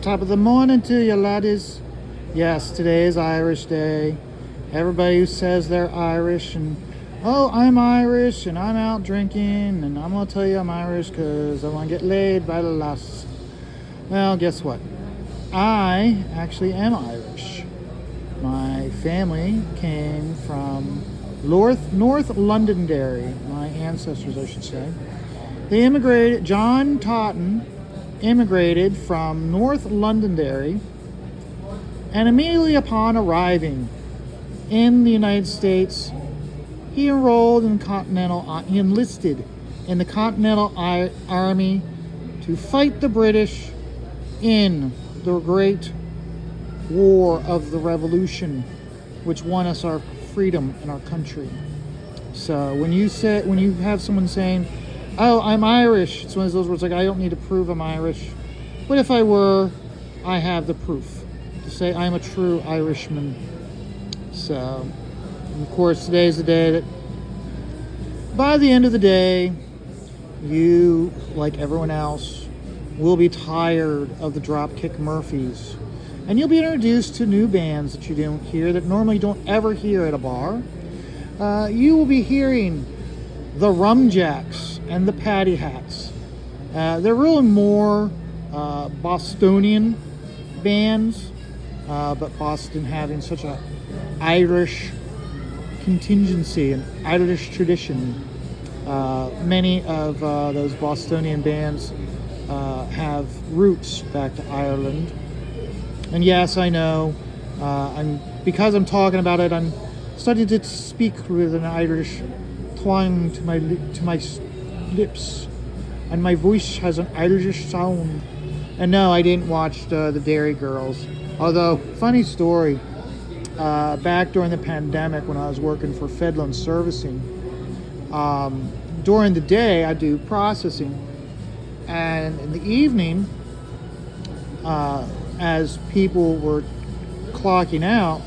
Top of the morning to you, laddies. Yes, today is Irish Day. Everybody who says they're Irish and, oh, I'm Irish and I'm out drinking and I'm going to tell you I'm Irish because I want to get laid by the lass. Well, guess what? I actually am Irish. My family came from North Londonderry, my ancestors, I should say. They immigrated, John Totten immigrated from North Londonderry, and immediately upon arriving in the United States, he he enlisted in the Continental Army to fight the British in the Great War of the Revolution, which won us our freedom in our country. So when you have someone saying, "Oh, I'm Irish," it's one of those words like, I don't need to prove I'm Irish. But if I were, I have the proof to say I'm a true Irishman. So, of course, today is the day that, by the end of the day, you, like everyone else, will be tired of the Dropkick Murphys. And you'll be introduced to new bands that you don't hear, that normally you don't ever hear at a bar. You will be hearing the Rumjacks and the Paddy Hats. They're really more Bostonian bands, but Boston having such a Irish contingency and Irish tradition. Many of those Bostonian bands have roots back to Ireland. And yes, I know, because I'm talking about it, I'm starting to speak with an Irish twang to my lips, and my voice has an Irish sound. And no, I didn't watch the Dairy Girls. Although, funny story, back during the pandemic when I was working for Fedland Servicing, during the day I do processing, and in the evening, as people were clocking out,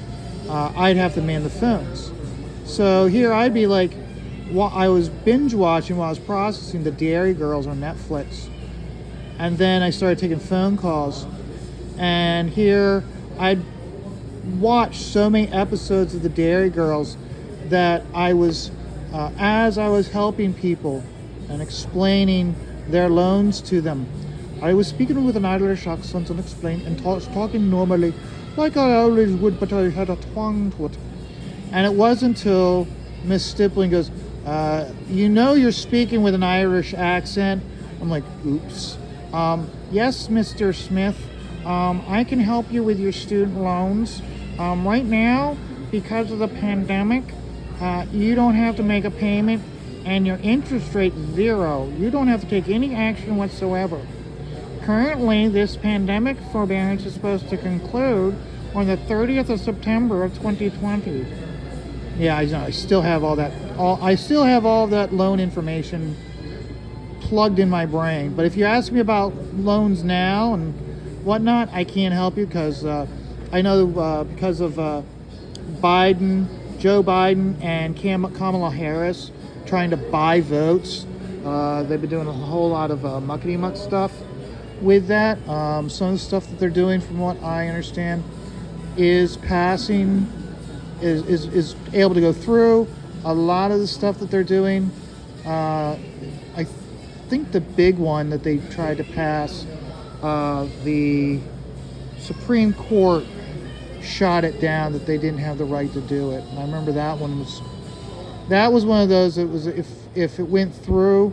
I'd have to man the phones. So here I'd be like, I was binge watching while I was processing the Dairy Girls on Netflix. And then I started taking phone calls. And here I'd watch so many episodes of the Dairy Girls that I was, as I was helping people and explaining their loans to them, I was speaking with an Irish accent and talking normally, like I always would, but I had a twang to it. And it wasn't until Miss Stippling goes, you're speaking with an Irish accent. I'm like, oops. Yes, Mr. Smith, I can help you with your student loans. Right now, because of the pandemic, you don't have to make a payment and your interest rate is 0. You don't have to take any action whatsoever. Currently, this pandemic forbearance is supposed to conclude on the 30th of September of 2020. Yeah, I still have all that. I still have all that loan information plugged in my brain. But if you ask me about loans now and whatnot, I can't help you because I know because of Joe Biden and Kamala Harris trying to buy votes. They've been doing a whole lot of muckety-muck stuff with that. Some of the stuff that they're doing, from what I understand, is passing, is able to go through. A lot of the stuff that they're doing, I think the big one that they tried to pass, the Supreme Court shot it down, that they didn't have the right to do it. And I remember that one was one of those that was, if it went through,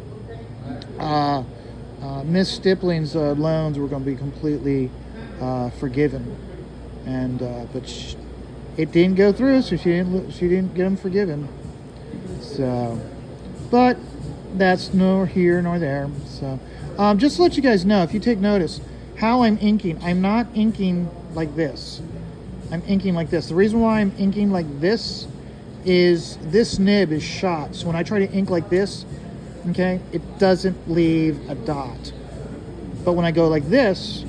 Miss Stippling's loans were going to be completely forgiven, and but it didn't go through, so she didn't get them forgiven. So, but that's nor here nor there. So, just to let you guys know, if you take notice, how I'm inking. I'm not inking like this. I'm inking like this. The reason why I'm inking like this is this nib is shot. So when I try to ink like this, okay, it doesn't leave a dot. But when I go like this,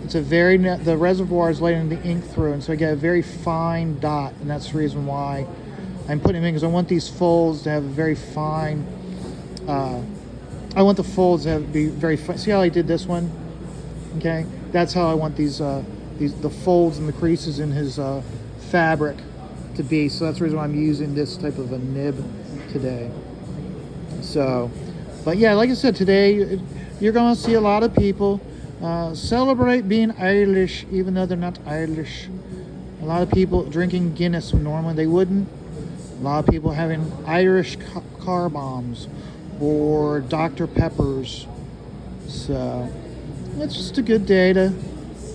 it's the reservoir is letting the ink through, and so I get a very fine dot, and that's the reason why I'm putting them in, because I want these folds to have a very fine, I want the folds to be very fine. See how I did this one? Okay, that's how I want the folds and the creases in his fabric to be. So that's the reason why I'm using this type of a nib today. So, but yeah, like I said, today you're going to see a lot of people celebrate being Irish, even though they're not Irish. A lot of people drinking Guinness when normally they wouldn't. A lot of people having Irish car bombs or Dr. Peppers. So it's just a good day to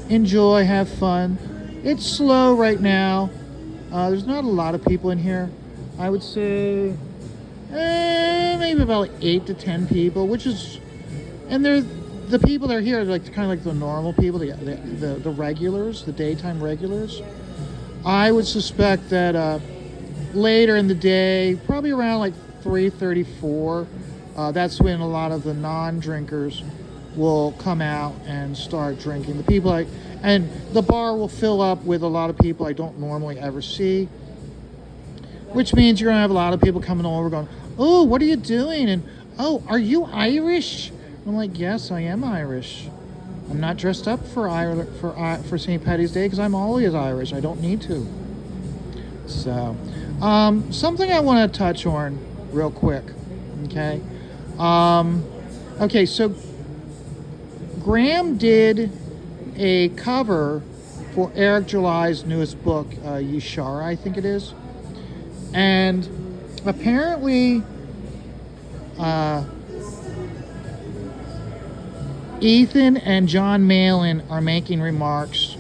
enjoy, have fun. It's slow right now. There's not a lot of people in here. I would say maybe about like 8 to 10 people, which is, and they're the people that are here are like kind of like the normal people, the regulars, the daytime regulars. I would suspect that later in the day, probably around like 3:34, that's when a lot of the non-drinkers will come out and start drinking. The people and the bar will fill up with a lot of people I don't normally ever see, which means you're gonna have a lot of people coming over going, "Oh, what are you doing?" And, "Oh, are you Irish?" I'm like, "Yes, I am Irish. I'm not dressed up for St. Paddy's Day because I'm always Irish. I don't need to." So, something I want to touch on real quick. Okay. Okay. So Graham did a cover for Eric July's newest book, Yashara, I think it is, and apparently, Ethan and John Malin are making remarks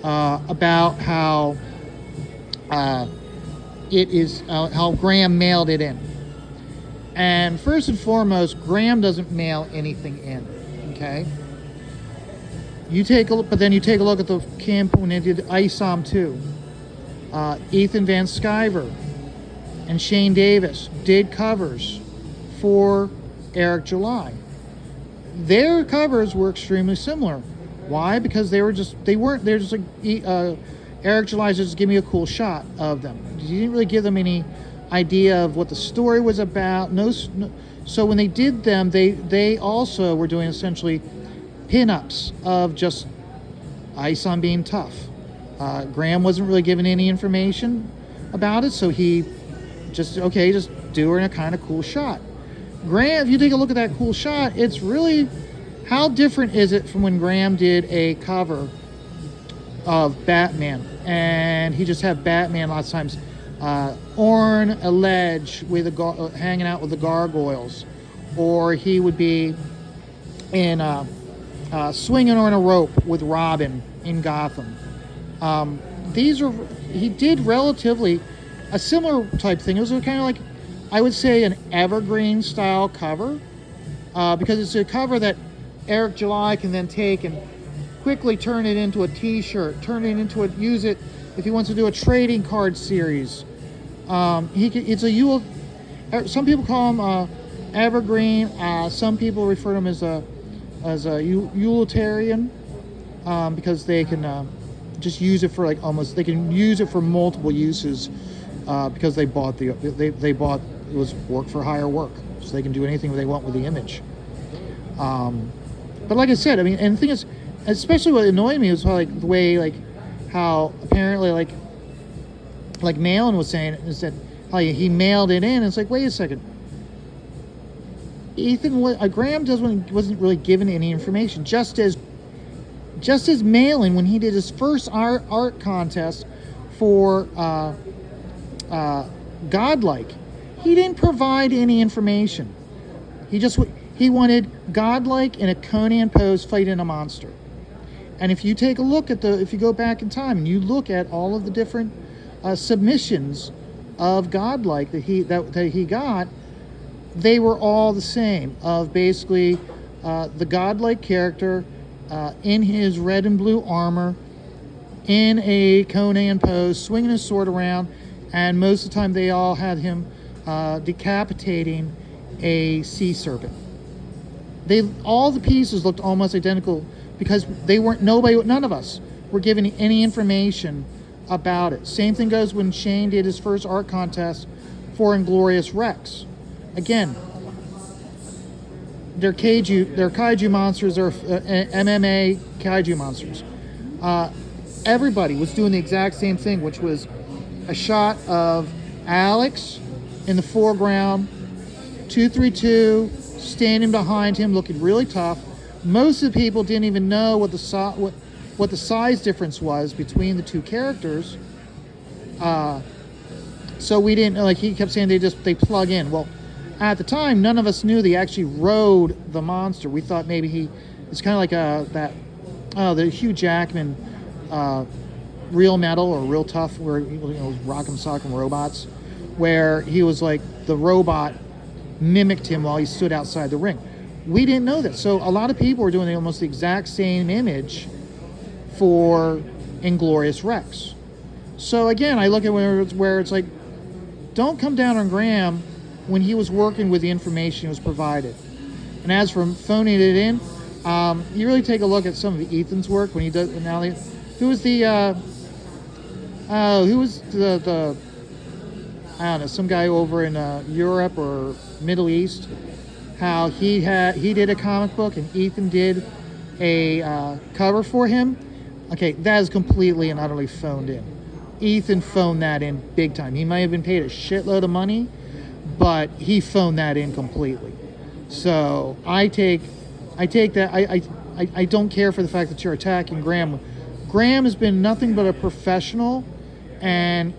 about how it is how Graham mailed it in. And first and foremost, Graham doesn't mail anything in. Okay. You take a look, but then you take a look at the camp when they did ISOM 2. Ethan Van Sciver and Shane Davis did covers for Eric July. Their covers were extremely similar. Why? Because they're just like Eric July just give me a cool shot of them. You didn't really give them any idea of what the story was about. So when they did them, they also were doing essentially pin-ups of just ice on being tough. Graham wasn't really given any information about it, so he just do her in a kind of cool shot. Graham, if you take a look at that cool shot, it's really, how different is it from when Graham did a cover of Batman, and he just had Batman lots of times on a ledge with hanging out with the gargoyles, or he would be in swinging on a rope with Robin in Gotham. He did relatively a similar type thing. It was kind of like, I would say, an evergreen style cover, because it's a cover that Eric July can then take and quickly turn it into a t-shirt, use it if he wants to do a trading card series. Some people call him evergreen. Some people refer to him as a utilitarian, because they can just use it for they can use it for multiple uses, because they bought it was work for hire work, so they can do anything they want with the image. But like I said, I mean, and the thing is, especially what annoyed me was how, the way, how apparently, like Malin was saying, is that how he mailed it in. It's like, wait a second, Graham wasn't really given any information, just as Malin, when he did his first art contest for Godlike, he didn't provide any information. He wanted Godlike in a Conan pose fighting a monster. And if you take a look at if you go back in time and you look at all of the different submissions of Godlike that he got, they were all the same, of basically the Godlike character in his red and blue armor, in a Conan pose, swinging his sword around, and most of the time they all had him decapitating a sea serpent. All the pieces looked almost identical, because none of us were given any information about it. Same thing goes when Shane did his first art contest for Inglorious Rex. Again, they're kaiju monsters. They're MMA kaiju monsters. Everybody was doing the exact same thing, which was a shot of Alex in the foreground, 232 standing behind him, looking really tough. Most of the people didn't even know what the size difference was between the two characters. So we didn't, like he kept saying they plug in. Well, at the time, none of us knew they actually rode the monster. We thought maybe it's kind of like the Hugh Jackman Real Metal or Real Tough, where he was Rock'em Sock'em Robots, where he was like the robot mimicked him while he stood outside the ring. We didn't know that. So a lot of people were doing almost the exact same image for Inglorious Rex. So again, I look at where it's like, don't come down on Graham when he was working with the information he was provided. And as for phoning it in, you really take a look at some of Ethan's work when he does. Who was the I don't know, some guy over in Europe or Middle East. How he did a comic book and Ethan did a cover for him. Okay, that is completely and utterly phoned in. Ethan phoned that in big time. He might have been paid a shitload of money, but he phoned that in completely. So I take that. I don't care for the fact that you're attacking Graham. Graham has been nothing but a professional, and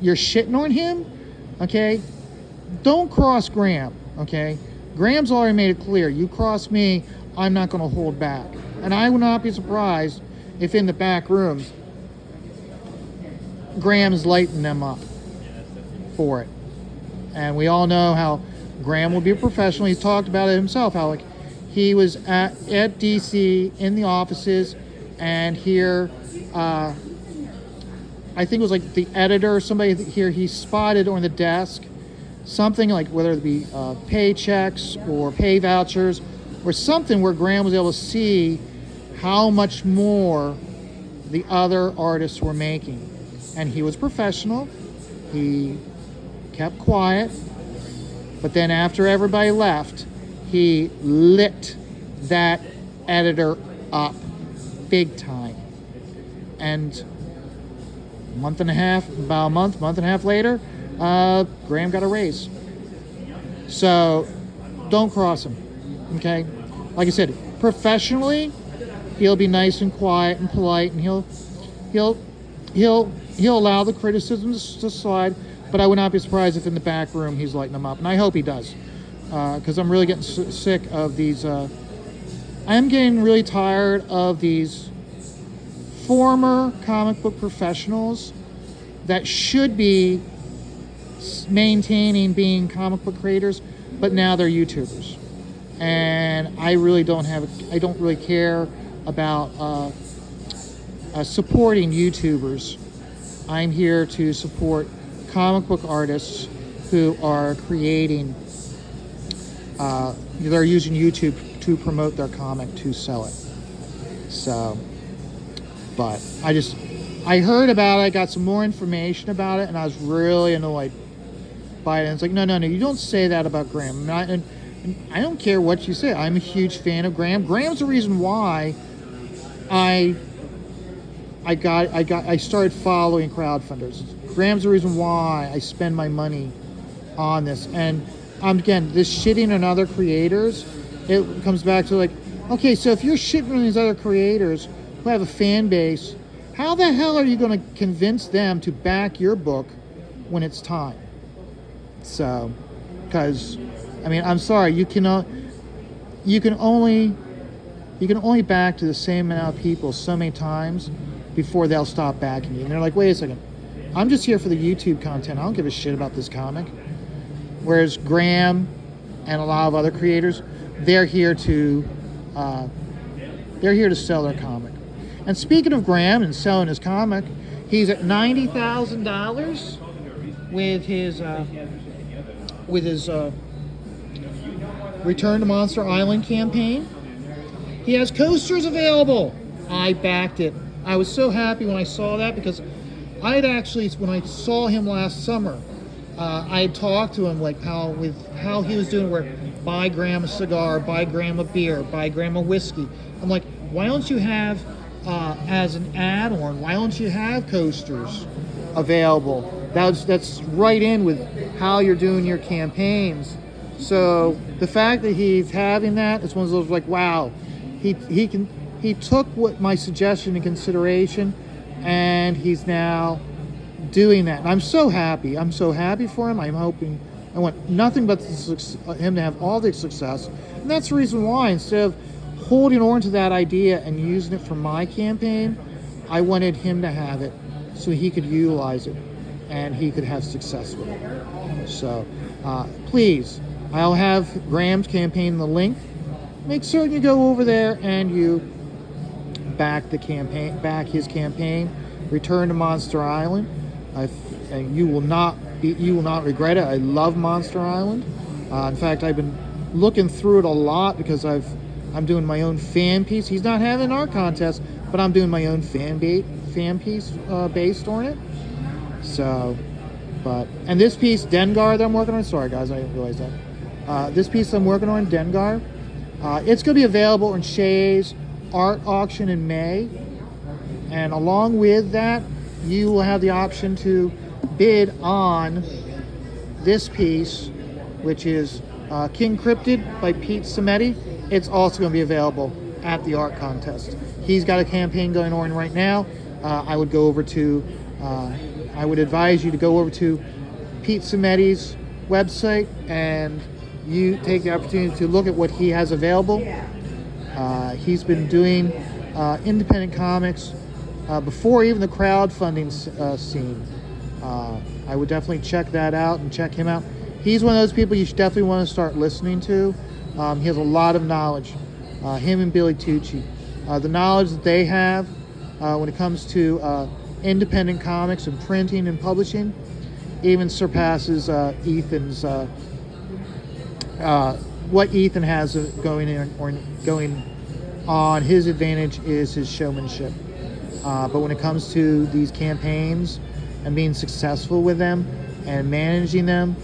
you're shitting on him. Okay, don't cross Graham. Okay, Graham's already made it clear. You cross me, I'm not going to hold back. And I would not be surprised if in the back rooms, Graham's lighting them up for it. And we all know how Graham will be a professional. He's talked about it himself, how like he was at DC in the offices, and here, I think it was like the editor or somebody here, he spotted on the desk something like, whether it be paychecks or pay vouchers or something, where Graham was able to see how much more the other artists were making. And he was professional. He kept quiet. But then after everybody left, he lit that editor up big time. And month and a half later, Graham got a raise. So don't cross him. Okay? Like I said, professionally, he'll be nice and quiet and polite, and he'll allow the criticisms to slide, but I would not be surprised if in the back room he's lighting them up, and I hope he does, because I'm really getting sick of these. I'm getting really tired of these former comic book professionals that should be maintaining being comic book creators, but now they're YouTubers, and I don't really care about supporting YouTubers. I'm here to support comic book artists who are creating, they're using YouTube to promote their comic, to sell it. So, but I heard about it, I got some more information about it, and I was really annoyed by it. And it's like, no, you don't say that about Graham. And I don't care what you say. I'm a huge fan of Graham. Graham's the reason why I started following crowdfunders. Graham's the reason why I spend my money on this. And again, this shitting on other creators, it comes back to like, okay, so if you're shitting on these other creators who have a fan base, how the hell are you going to convince them to back your book when it's time? So, because, I mean, I'm sorry, you can only back to the same amount of people so many times before they'll stop backing you. And they're like, wait a second, I'm just here for the YouTube content. I don't give a shit about this comic. Whereas Graham and a lot of other creators, they're here to sell their comic. And speaking of Graham and selling his comic, he's at $90,000 with his Return to Monster Island campaign. He has coasters available. I backed it. I was so happy when I saw that, because I had actually, when I saw him last summer, I had talked to him like how he was doing, where buy Graham a cigar, buy Graham a beer, buy Graham a whiskey. I'm like, why don't you have, as an add-on, why don't you have coasters available? That's right in with how you're doing your campaigns. So the fact that he's having that, it's one of those like, wow, he took what my suggestion in consideration, and he's now doing that. And I'm so happy. I'm so happy for him. I want nothing but him to have all the success. And that's the reason why, instead of holding on to that idea and using it for my campaign, I wanted him to have it so he could utilize it and he could have success with it. So please, I'll have Graham's campaign in the link. Make certain you go over there and you back his campaign. Return to Monster Island. And you will not regret it. I love Monster Island. In fact, I've been looking through it a lot because I'm doing my own fan piece. He's not having our contest, but I'm doing my own fan piece based on it. So, and this piece, Dengar, that I'm working on. Sorry guys, I didn't realize that. This piece I'm working on, Dengar. It's going to be available in Shay's art auction in May, and along with that, you will have the option to bid on this piece, which is King Cryptid by Pete Cimetti. It's also going to be available at the art contest. He's got a campaign going on right now. I would advise you to go over to Pete Cimetti's website and you take the opportunity to look at what he has available. He's been doing independent comics before even the crowdfunding scene. I would definitely check that out and check him out. He's one of those people you should definitely want to start listening to. He has a lot of knowledge. Him and Billy Tucci. The knowledge that they have when it comes to independent comics and printing and publishing even surpasses Ethan's what Ethan has going on. His advantage is his showmanship. But when it comes to these campaigns and being successful with them and managing them,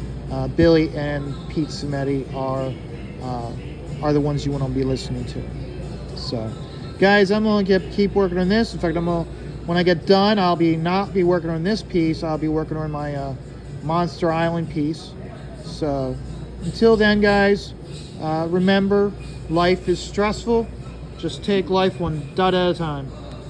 Billy and Pete Cimetti are the ones you want to be listening to. So, guys, I'm going to keep working on this. In fact, when I get done, I'll not be working on this piece. I'll be working on my Monster Island piece. So, until then, guys, remember, life is stressful. Just take life one dot at a time.